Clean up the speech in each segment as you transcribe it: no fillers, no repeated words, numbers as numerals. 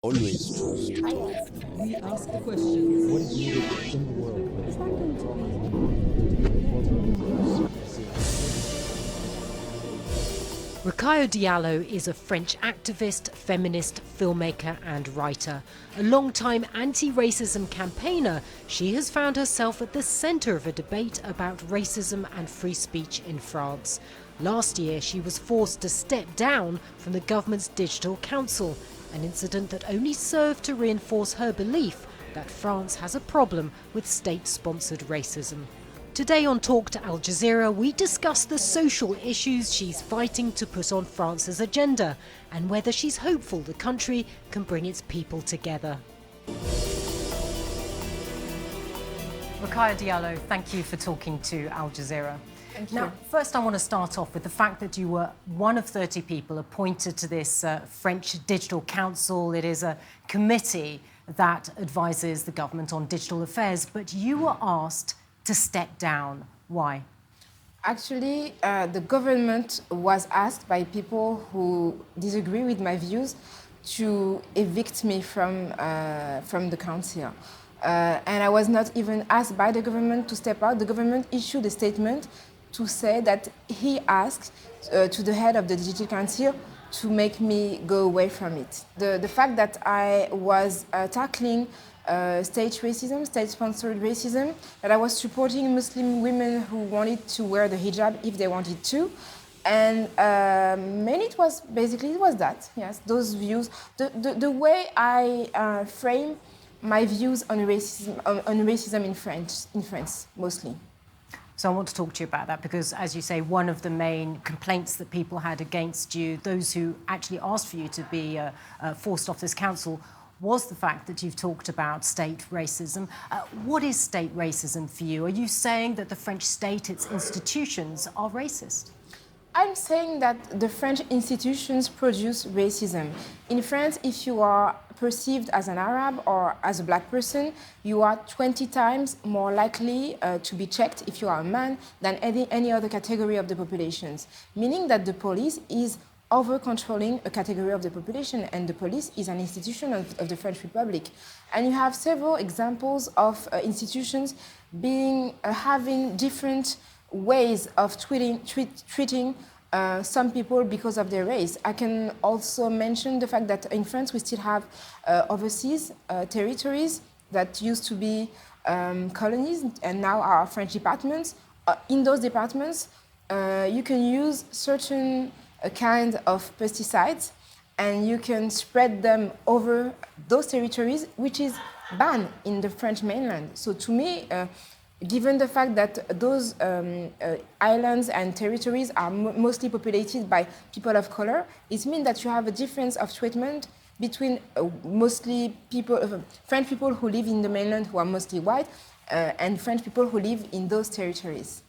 Always choose. We ask the questions. What is needed in the world? Rokhaya Diallo is a French activist, feminist, filmmaker and writer. A long-time anti-racism campaigner, she has found herself at the centre of a debate about racism and free speech in France. Last year, she was forced to step down from the government's digital council, an incident that only served to reinforce her belief that France has a problem with state-sponsored racism. Today on Talk to Al Jazeera, we discuss the social issues she's fighting to put on France's agenda and whether she's hopeful the country can bring its people together. Rokhaya Diallo, thank you for talking to Al Jazeera. Thank you. Now, first I want to start off with the fact that you were one of 30 people appointed to this French Digital Council. It is a committee that advises the government on digital affairs, but you were asked to step down. Why? Actually, the government was asked by people who disagree with my views to evict me from the council. And I was not even asked by the government to step out. The government issued a statement to say that he asked to the head of the Digital Council to make me go away from it. The fact that I was tackling state racism, state-sponsored racism, that I was supporting Muslim women who wanted to wear the hijab if they wanted to. And mainly it was that, yes, those views. The way I frame my views on racism in France, mostly. So I want to talk to you about that because, as you say, one of the main complaints that people had against you, those who actually asked for you to be forced off this council, was the fact that you've talked about state racism. What is state racism for you? Are you saying that the French state, its institutions, are racist? I'm saying that the French institutions produce racism. In France, if you are perceived as an Arab or as a black person, you are 20 times more likely to be checked if you are a man than any other category of the populations, meaning that the police is over-controlling a category of the population, and the police is an institution of the French Republic. And you have several examples of institutions having different ways of treating some people because of their race. I can also mention the fact that in France we still have overseas territories that used to be colonies and now are French departments. In those departments, you can use certain kind of pesticides and you can spread them over those territories, which is banned in the French mainland. So to me, given the fact that those islands and territories are mostly populated by people of color, it means that you have a difference of treatment between mostly French people who live in the mainland who are mostly white and French people who live in those territories.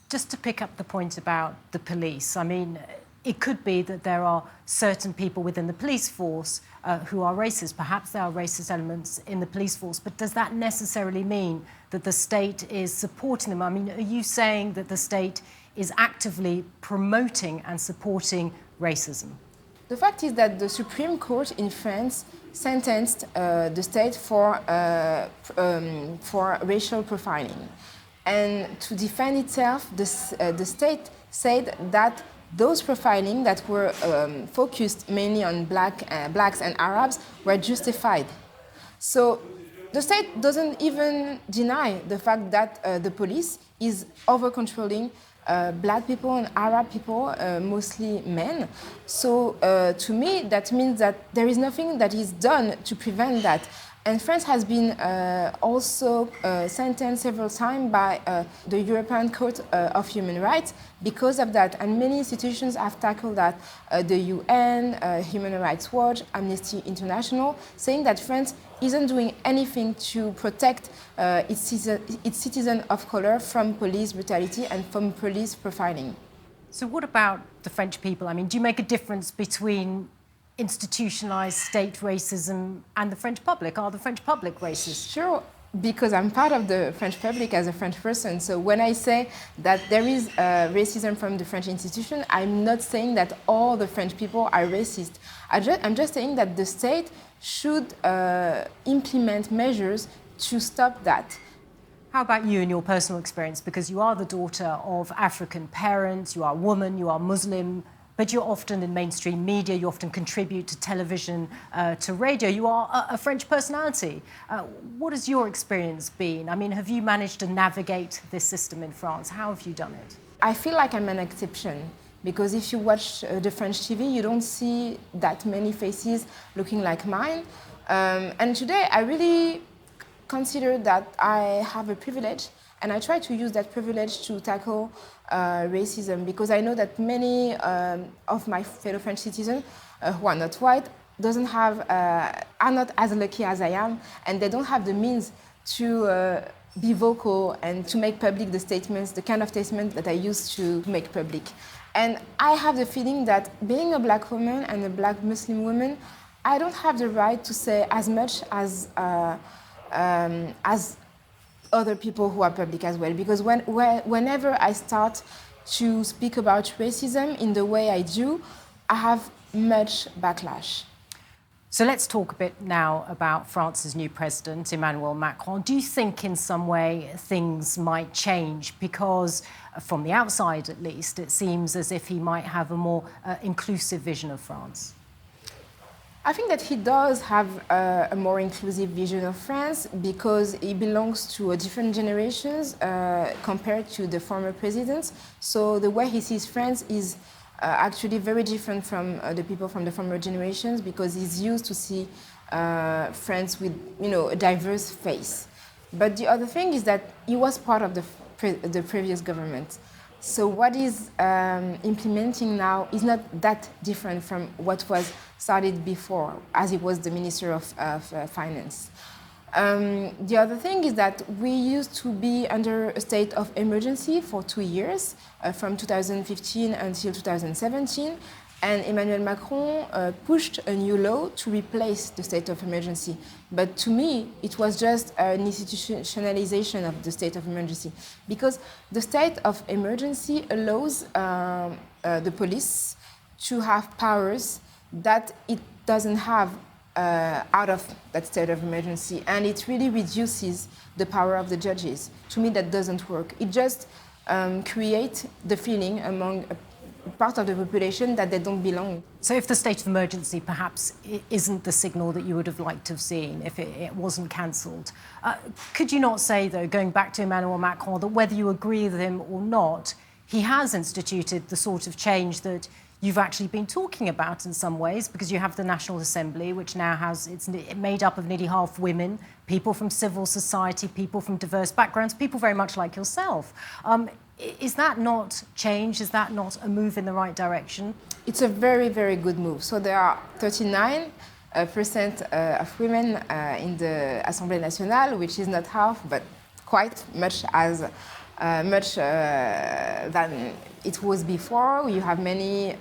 Just to pick up the point about the police, I mean, it could be that there are certain people within the police force who are racist. Perhaps there are racist elements in the police force, but does that necessarily mean that the state is supporting them? I mean, are you saying that the state is actively promoting and supporting racism? The fact is that the Supreme Court in France sentenced the state for racial profiling. And to defend itself, the state said that those profiling that were focused mainly on blacks and Arabs were justified. So the state doesn't even deny the fact that the police is over-controlling black people and Arab people, mostly men. So to me, that means that there is nothing that is done to prevent that. And France has been also sentenced several times by the European Court of Human Rights because of that. And many institutions have tackled that, the UN, Human Rights Watch, Amnesty International, saying that France isn't doing anything to protect its citizens of color from police brutality and from police profiling. So what about the French people? I mean, do you make a difference between institutionalized state racism and the French public? Are the French public racist? Sure, because I'm part of the French public as a French person. So when I say that there is racism from the French institution, I'm not saying that all the French people are racist. I'm just saying that the state should implement measures to stop that. How about you and your personal experience? Because you are the daughter of African parents, you are a woman, you are Muslim, but you're often in mainstream media, you often contribute to television, to radio. You are a French personality. What has your experience been? I mean, have you managed to navigate this system in France? How have you done it? I feel like I'm an exception because if you watch the French TV, you don't see that many faces looking like mine. And today I really consider that I have a privilege, and I try to use that privilege to tackle racism, because I know that many of my fellow French citizens who are not white are not as lucky as I am, and they don't have the means to be vocal and to make public the kind of statements that I used to make public. And I have the feeling that being a black woman and a black Muslim woman, I don't have the right to say as much as other people who are public as well. Because whenever I start to speak about racism in the way I do, I have much backlash. So let's talk a bit now about France's new president, Emmanuel Macron. Do you think in some way things might change? Because from the outside, at least, it seems as if he might have a more inclusive vision of France. I think that he does have a more inclusive vision of France because he belongs to a different generations compared to the former presidents. So the way he sees France is actually very different from the people from the former generations, because he's used to see France with, a diverse face. But the other thing is that he was part of the previous government. So what he's implementing now is not that different from what was started before, as he was the Minister of Finance. The other thing is that we used to be under a state of emergency for 2 years, from 2015 until 2017, and Emmanuel Macron pushed a new law to replace the state of emergency. But to me, it was just an institutionalization of the state of emergency, because the state of emergency allows the police to have powers that it doesn't have out of that state of emergency, and it really reduces the power of the judges. To me, that doesn't work. It just creates the feeling among a part of the population that they don't belong. So if the state of emergency perhaps isn't the signal that you would have liked to have seen, if it wasn't cancelled, could you not say, though, going back to Emmanuel Macron, that whether you agree with him or not, he has instituted the sort of change that you've actually been talking about in some ways, because you have the National Assembly, which now it's made up of nearly half women, people from civil society, people from diverse backgrounds, people very much like yourself. Is that not change? Is that not a move in the right direction? It's a very, very good move. So there are 39% of women in the Assemblée nationale, which is not half, but quite much than it was before. You have many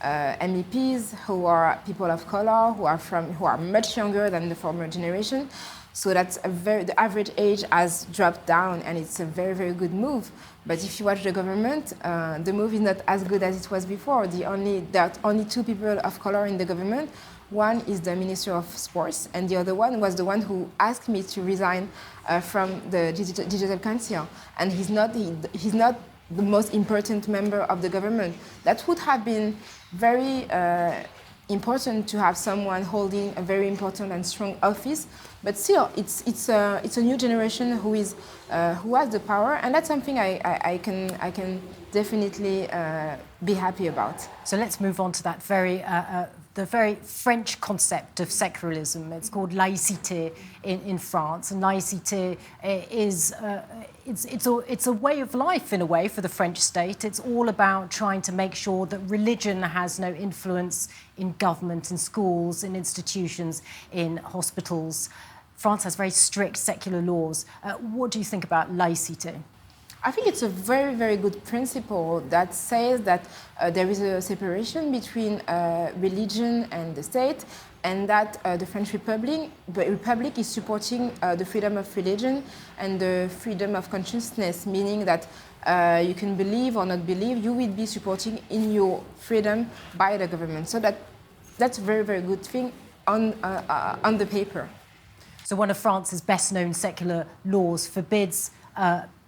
MEPs who are people of color, who are much younger than the former generation. So that's the average age has dropped down, and it's a very, very good move. But if you watch the government, the move is not as good as it was before. There are only 2 people of color in the government. One is the Minister of Sports, and the other one was the one who asked me to resign from the Digital Council. And he's not the most important member of the government. That would have been very important to have someone holding a very important and strong office, but still, it's a new generation who has the power, and that's something I can definitely be happy about. So let's move on to that the very French concept of secularism. It's called laïcité in France, and laïcité is it's a way of life in a way for the French state. It's all about trying to make sure that religion has no influence in government, in schools, in institutions, in hospitals. France has very strict secular laws. What do you think about laïcité? I think it's a very, very good principle that says that there is a separation between religion and the state, and that the French Republic is supporting the freedom of religion and the freedom of consciousness, meaning that you can believe or not believe, you will be supporting in your freedom by the government. So that's a very, very good thing on the paper. So one of France's best-known secular laws forbids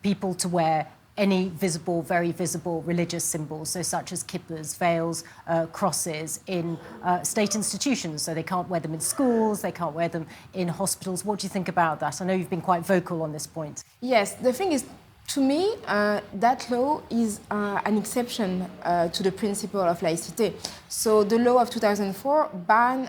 people to wear any visible, very visible religious symbols, so such as kippas, veils, crosses in state institutions. So they can't wear them in schools, they can't wear them in hospitals. What do you think about that? I know you've been quite vocal on this point. Yes, the thing is, to me, that law is an exception to the principle of laïcité. So the law of 2004 banned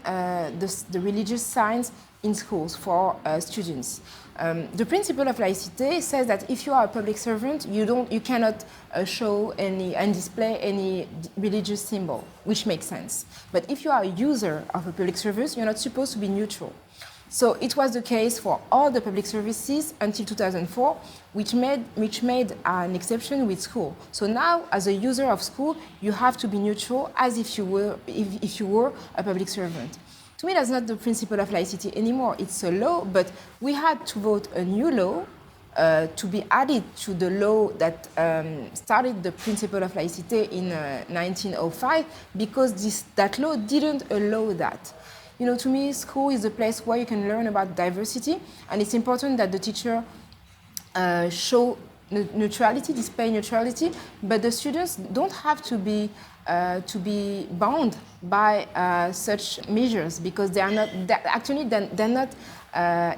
the religious signs in schools for students. The principle of laïcité says that if you are a public servant, you cannot show any and display any religious symbol, which makes sense. But if you are a user of a public service, you're not supposed to be neutral. So it was the case for all the public services until 2004, which made an exception with school. So now, as a user of school, you have to be neutral as if you were a public servant. To me, that's not the principle of laicity anymore. It's a law, but we had to vote a new law to be added to the law that started the principle of laicity in 1905, because that law didn't allow that. You know, to me, school is a place where you can learn about diversity, and it's important that the teacher show neutrality, display neutrality, but the students don't have to be bound by such measures, because they're not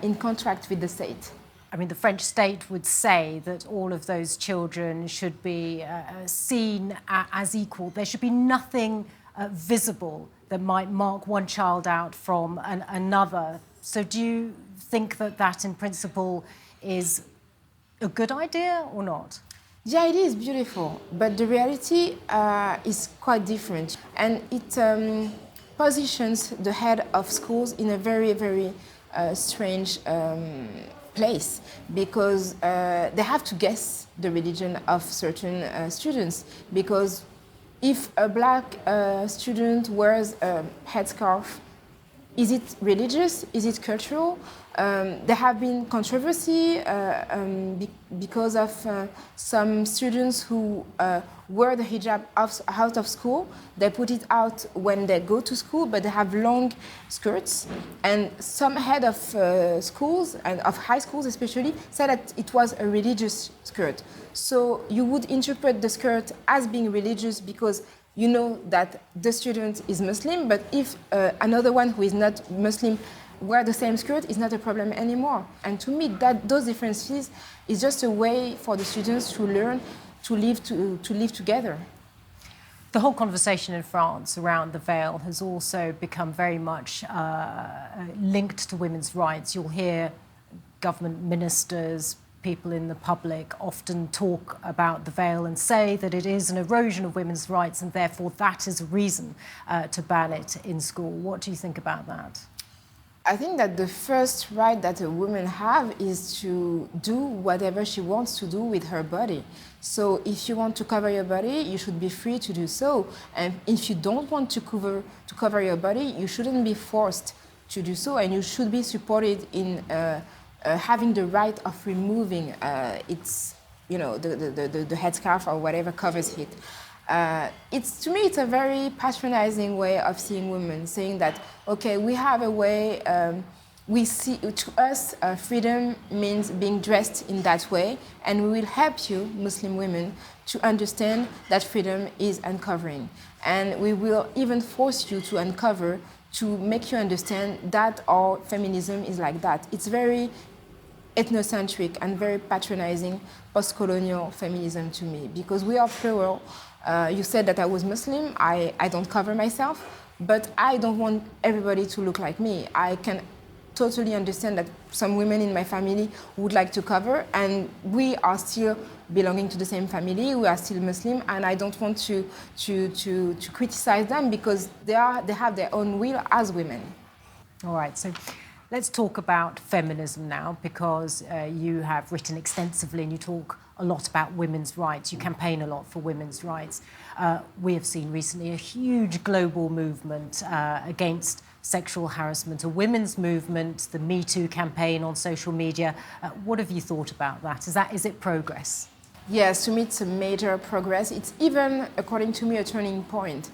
in contract with the state. I mean, the French state would say that all of those children should be seen as equal. There should be nothing visible that might mark one child out from another. So do you think that in principle is a good idea or not? The idea is beautiful, but the reality is quite different. And it positions the head of schools in a very, very strange place, because they have to guess the religion of certain students. Because if a black student wears a headscarf, is it religious? Is it cultural? There have been controversy because of some students who wear the hijab out of school. They put it out when they go to school, but they have long skirts. And some head of schools, and of high schools especially, said that it was a religious skirt. So you would interpret the skirt as being religious because you know that the student is Muslim, but if another one who is not Muslim wear the same skirt, it's not a problem anymore. And to me, those differences is just a way for the students to learn to live together. The whole conversation in France around the veil has also become very much linked to women's rights. You'll hear government ministers, people in the public often talk about the veil and say that it is an erosion of women's rights and therefore that is a reason to ban it in school. What do you think about that? I think that the first right that a woman has is to do whatever she wants to do with her body. So if you want to cover your body, you should be free to do so. And if you don't want to cover your body, you shouldn't be forced to do so, and you should be supported in having the right of removing its, the headscarf or whatever covers it. To me, it's a very patronizing way of seeing women, saying that, okay, we have a way, to us, freedom means being dressed in that way, and we will help you, Muslim women, to understand that freedom is uncovering. And we will even force you to uncover to make you understand that our feminism is like that. It's very ethnocentric and very patronizing post-colonial feminism to me, because we are plural. You said that I was Muslim. I don't cover myself, but I don't want everybody to look like me. I can totally understand that some women in my family would like to cover, and we are still belonging to the same family. We are still Muslim, and I don't want to criticize them because they have their own will as women. All right, so let's talk about feminism now, because you have written extensively and you talk a lot about women's rights. You campaign a lot for women's rights. We have seen recently a huge global movement against sexual harassment, a women's movement, the Me Too campaign on social media. What have you thought about that? Is it progress? Yes, to me it's a major progress. It's even, according to me, a turning point.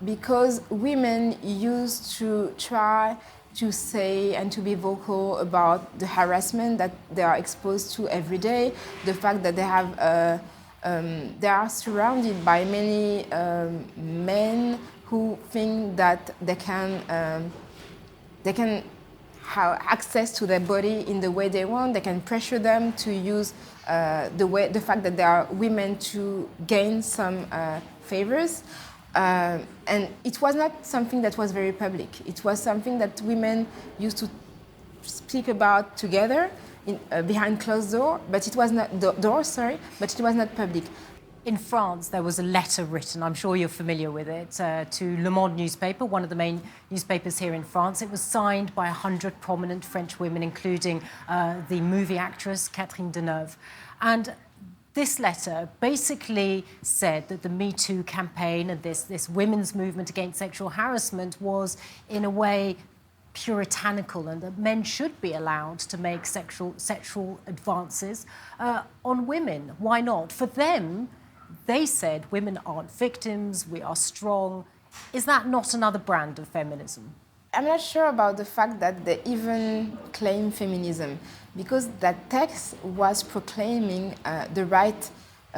Because women used to try to say and to be vocal about the harassment that they are exposed to every day, the fact that they are surrounded by many men who think that they can have access to their body in the way they want. They can pressure them to use the fact that they are women to gain some favors. And it was not something that was very public. It was something that women used to speak about together behind closed but it was not but it was not public. In France, there was a letter written, I'm sure you're familiar with it, to Le Monde newspaper, one of the main newspapers here in France. It was signed by 100 prominent French women, including the movie actress Catherine Deneuve. And this letter basically said that the Me Too campaign and this women's movement against sexual harassment was, in a way, puritanical, and that men should be allowed to make sexual advances on women. Why not? For them, they said women aren't victims, we are strong. Is that not another brand of feminism? I'm not sure about the fact that they even claim feminism, because that text was proclaiming the right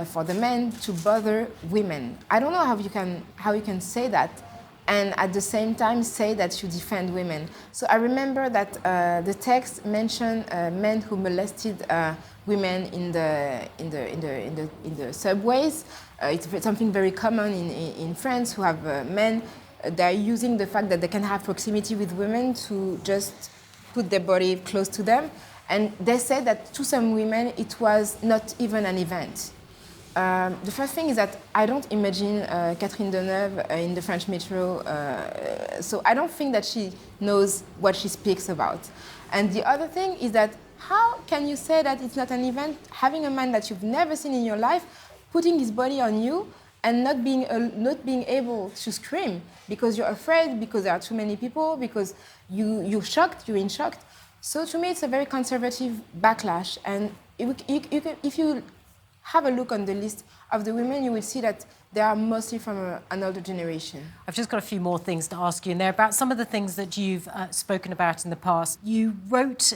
for the men to bother women. I don't know how you can say that and at the same time say that you defend women. So I remember that the text mentioned men who molested women in the subways. It's something very common in France, who have men. They're using the fact that they can have proximity with women to just put their body close to them. And they said that to some women it was not even an event. The first thing is that I don't imagine Catherine Deneuve in the French metro, so I don't think that she knows what she speaks about. And the other thing is that how can you say that it's not an event, having a man that you've never seen in your life putting his body on you and not being able to scream because you're afraid, because there are too many people, because you're in shock. So to me, it's a very conservative backlash. And if you have a look on the list of the women, you will see that they are mostly from an older generation. I've just got a few more things to ask you in there about some of the things that you've spoken about in the past. You wrote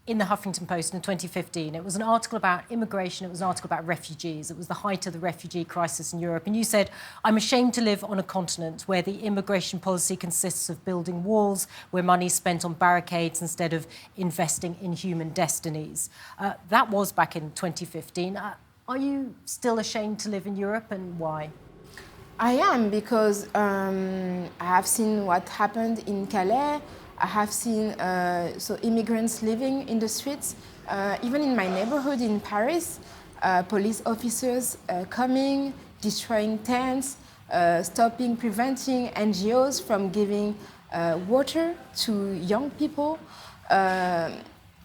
in the Huffington Post in 2015. It was an article about immigration. It was an article about refugees. It was the height of the refugee crisis in Europe. And you said, I'm ashamed to live on a continent where the immigration policy consists of building walls, where money is spent on barricades instead of investing in human destinies. That was back in 2015. Are you still ashamed to live in Europe, and why? I am, because I have seen what happened in Calais. I have seen immigrants living in the streets. Even in my neighborhood in Paris, police officers coming, destroying tents, preventing NGOs from giving water to young people.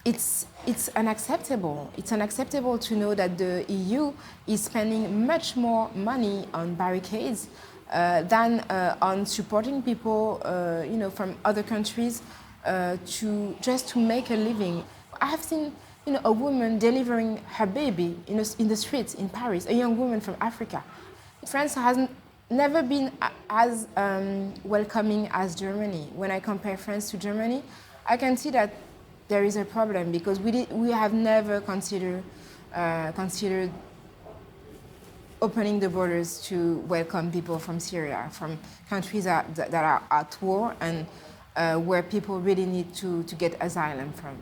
It's unacceptable. It's unacceptable to know that the EU is spending much more money on barricades than on supporting people, from other countries to make a living. I have seen, a woman delivering her baby in the streets in Paris, a young woman from Africa. France has never been as welcoming as Germany. When I compare France to Germany, I can see that there is a problem, because we have never considered opening the borders to welcome people from Syria, from countries that are at war and where people really need to get asylum from.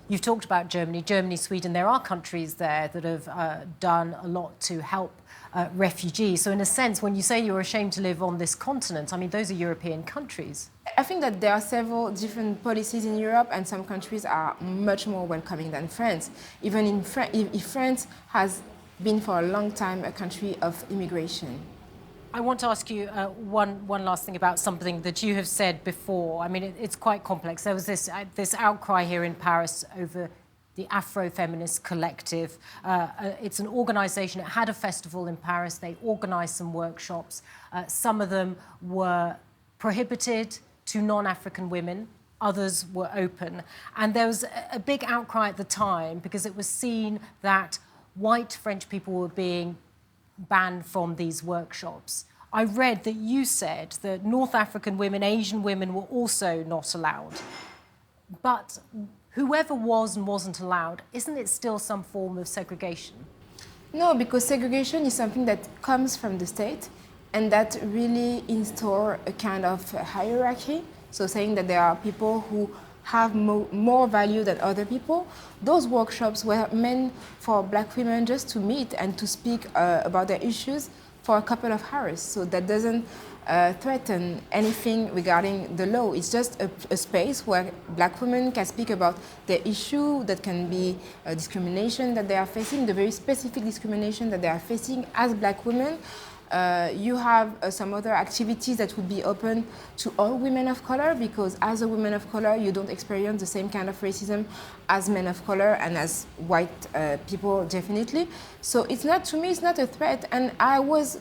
You've talked about Germany, Sweden. There are countries there that have done a lot to help refugees. So in a sense, when you say you're ashamed to live on this continent, I mean, those are European countries. I think that there are several different policies in Europe, and some countries are much more welcoming than France. Even if France has been for a long time a country of immigration. I want to ask you one last thing about something that you have said before. I mean, it's quite complex. There was this outcry here in Paris over the Afro feminist collective. It's an organisation. It had a festival in Paris. They organised some workshops. Some of them were prohibited to non-African women. Others were open. And there was a big outcry at the time because it was seen that white French people were being banned from these workshops. I read that you said that North African women, Asian women were also not allowed. But whoever was and wasn't allowed, isn't it still some form of segregation? No, because segregation is something that comes from the state and that really install a kind of hierarchy. So saying that there are people who have more value than other people. Those workshops were meant for Black women just to meet and to speak about their issues for a couple of hours. So that doesn't threaten anything regarding the law. It's just a space where Black women can speak about their issue, that can be discrimination that they are facing, the very specific discrimination that they are facing as Black women. You have some other activities that would be open to all women of color, because as a woman of color, you don't experience the same kind of racism as men of color and as white people, definitely. So it's not, to me, it's not a threat. And I was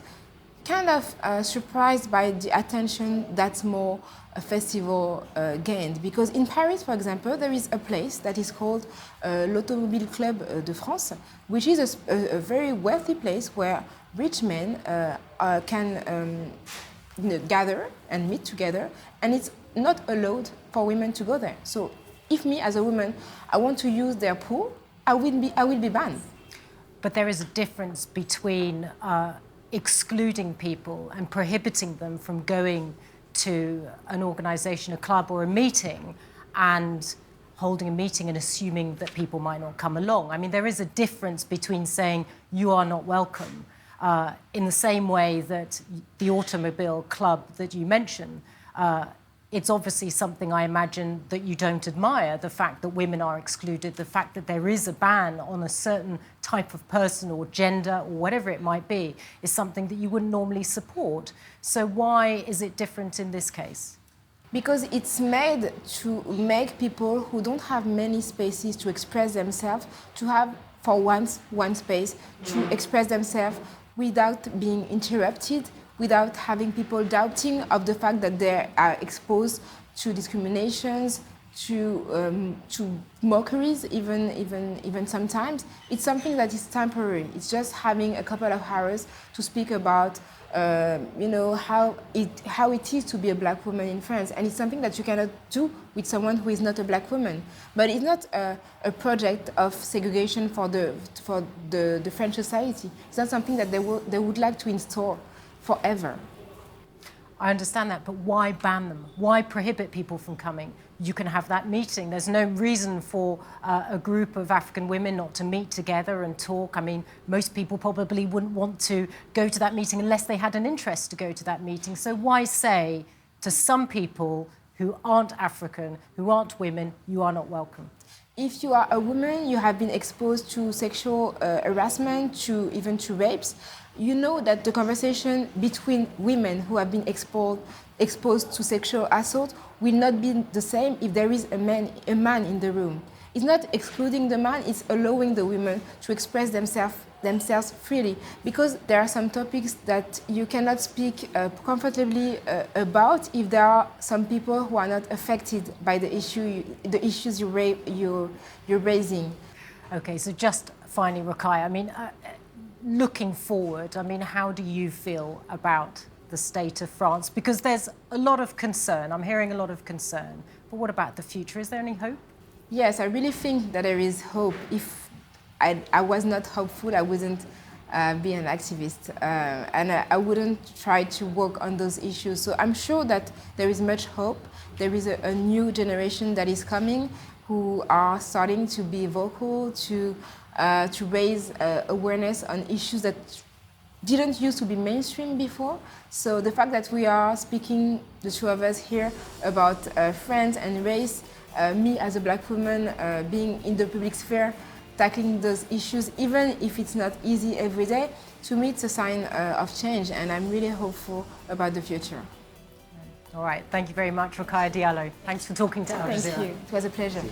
kind of surprised by the attention that small festival gained. Because in Paris, for example, there is a place that is called l'Automobile Club de France, which is a very wealthy place where rich men can gather and meet together, and it's not allowed for women to go there. So if me, as a woman, I want to use their pool, I will be banned. But there is a difference between excluding people and prohibiting them from going to an organization, a club or a meeting, and holding a meeting and assuming that people might not come along. I mean, there is a difference between saying you are not welcome, in the same way that the automobile club that you mentioned, it's obviously something I imagine that you don't admire, the fact that women are excluded, the fact that there is a ban on a certain type of person or gender or whatever it might be, is something that you wouldn't normally support. So why is it different in this case? Because it's made to make people who don't have many spaces to express themselves, to have, for once, one space to express themselves without being interrupted, without having people doubting of the fact that they are exposed to discriminations, to mockeries, even sometimes. It's something that is temporary. It's just having a couple of hours to speak about how it is to be a Black woman in France. And it's something that you cannot do with someone who is not a Black woman. But it's not a project of segregation for the French society. It's not something that they would like to install forever. I understand that, but why ban them? Why prohibit people from coming? You can have that meeting. There's no reason for a group of African women not to meet together and talk. I mean, most people probably wouldn't want to go to that meeting unless they had an interest to go to that meeting. So why say to some people who aren't African, who aren't women, you are not welcome? If you are a woman, you have been exposed to sexual harassment, even to rapes, you know that the conversation between women who have been exposed to sexual assault will not be the same if there is a man in the room. It's not excluding the man, it's allowing the women to express themselves freely, because there are some topics that you cannot speak comfortably about if there are some people who are not affected by the issues you're raising. Okay, so just finally, Rokhaya, I mean, looking forward, I mean, how do you feel about the state of France? Because there's a lot of concern. I'm hearing a lot of concern. But what about the future? Is there any hope? Yes, I really think that there is hope. If I was not hopeful, I wouldn't be an activist. And I wouldn't try to work on those issues. So I'm sure that there is much hope. There is a new generation that is coming who are starting to be vocal, to raise awareness on issues that didn't used to be mainstream before. So the fact that we are speaking, the two of us here, about France and race, me as a Black woman being in the public sphere, tackling those issues, even if it's not easy every day, to me it's a sign of change, and I'm really hopeful about the future. All right, thank you very much, Rokhaya Diallo. Thanks for talking to us. Thank you, it was a pleasure.